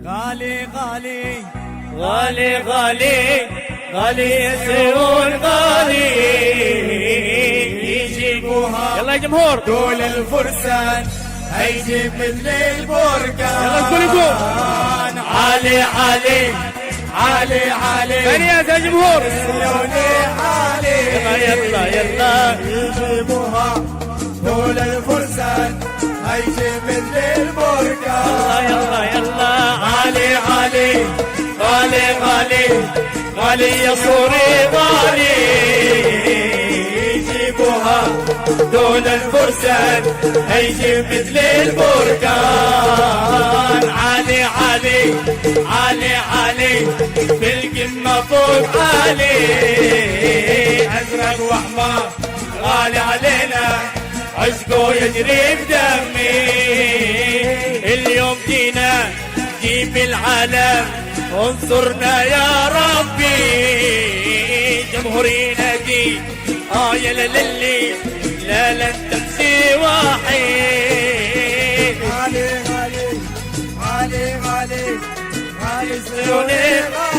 غالي غالي غالي غالي غالي يا سيون غالي يجيبوها يلا يا جمهور دول الفرسان هيجيب مثل البركان يلا الكل يقول علي علي علي علي ثانية يا جمهور سيوني علي يلا يلا يجيبوها دول الفرسان هيجيب مثل البركان يلا يلا علي علي غالي غالي غالي يا صوري غالي يجيبوها دول الفرسان هيجيب مثل البركان علي علي علي علي في القمة فوق علي ازرق واحمر غالي علينا عشقه يجري بدمي اليوم جينا جيب العالم انصرنا يا ربي جمهورينا دي يا للي لا لن تمشي وحيد علي علي علي علي علي سيوني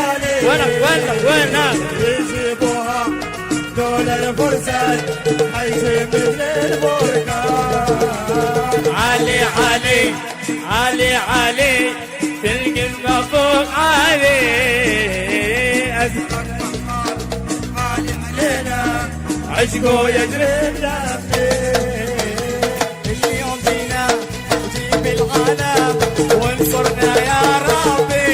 علي وينك يجيبوها دول الفرسان هيجيب مثل البركان علي علي علي علي في القمة فوق علي علي علينا عشقه يجري بدمي اليوم جينا جيب العالم وانصرنا يا ربي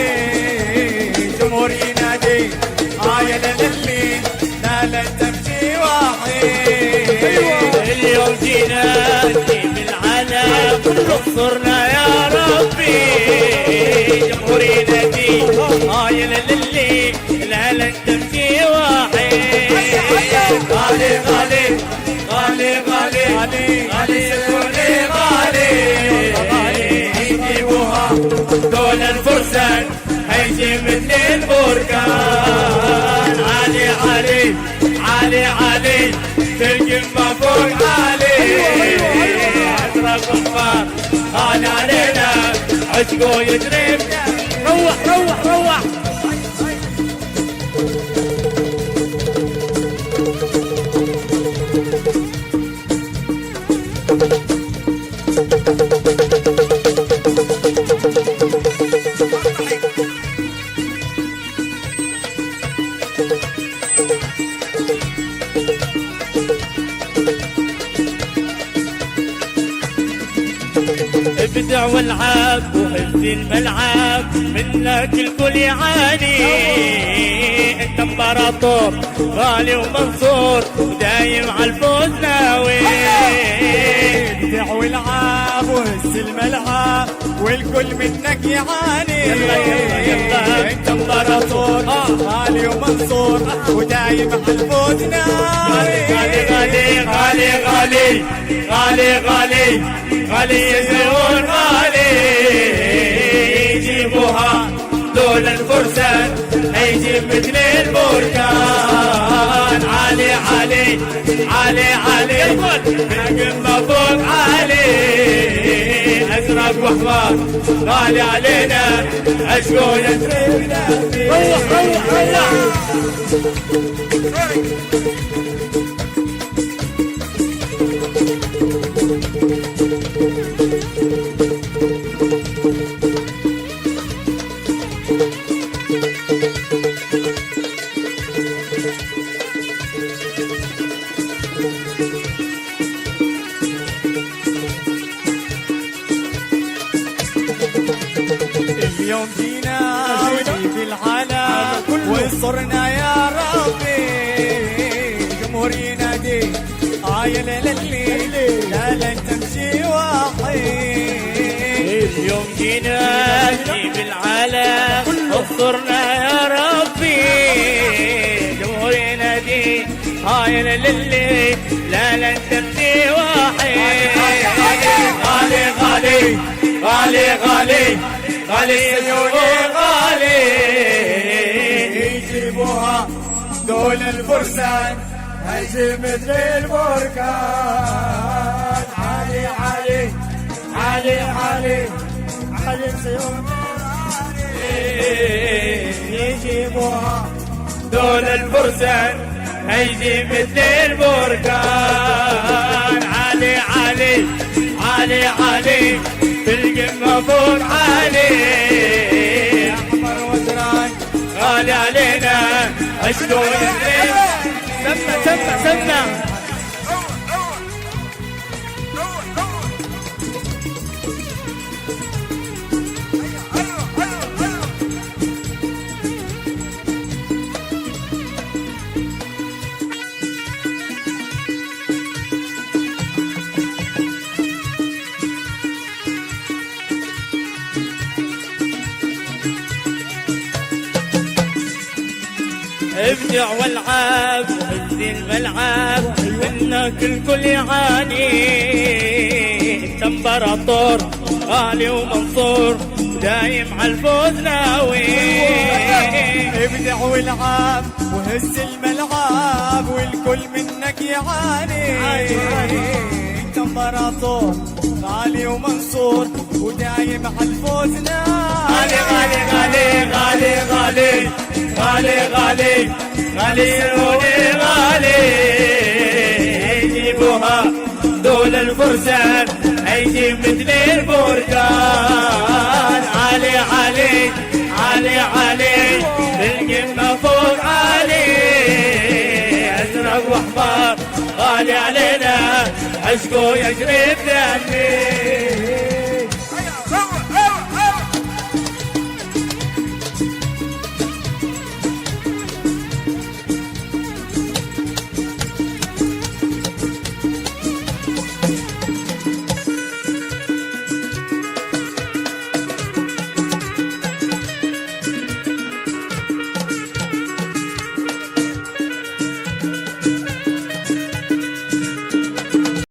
جمهورينا دي يا للي لا لن تمشي وحيد اليوم جينا نجيب العالم انصرنا يا ربي جمهورينا دي يا للي لا لن تمشي وحيد غالي غالي غالي غالي غالي غالي سيوني غالي يجيبوها دول الفرسان هيجي من البركان علي علي علي علي في القمة فوق علي ازرق احمر غالي علينا عشقه يجري روح روح روح ابدع والعب وهز الملعب منك الكل يعاني انت امبراطور غالي ومنصور ودايم على الفوز ناوي ابدع والعب وهز الملعب والكل منك يعاني يلا يلا يلا انت امبراطور غالي ومنصور ودايم على الفوز ناوي غالي غالي غالي غالي غالي غالي غالي يا زيون غالي يجيبوها دول الفرسان هيجيب مثل البركان علي علي علي علي القمة فوق علي ازرق واحمر غالي علينا عشقه يجري روح روح روح اليوم جينا ونجيب العالم وانصرنا يا ربي جمهورينا دي يا للي لا لن تمشي وحيد اليوم جينا نجيب العالم انصرنا يا ربي جمهورنا دي يا للي لا لن تمشي وحيد غالي غالي غالي غالي غالي سيوني غالي يجيبوها دول الفرسان هيجي مثل البركان علي علي علي علي علي سيوني ذول الفرسان هيجي مثل البركان. علي علي علي علي في القمة فوق علي، احمر وازرق غالي علينا اشكو يدري. سمع سمع سمع ابدع والعاب وهزي الملعب، منك الكل يعاني. انت امبراطور غالي ومنصور دايم على الفوز ناوي. ابدع والعاب وهز الملعب والكل منك يعاني. انت امبراطور غالي ومنصور ودايم على الفوز غالي غالي غالي غالي غالي غالي غالي غالي سروني غالي. يجيبوها دول الفرسان هيجي مثل البركان. علي علي علي علي القمة فوق علي. ازرق واحمر غالي علينا عشقه يجري بدمي.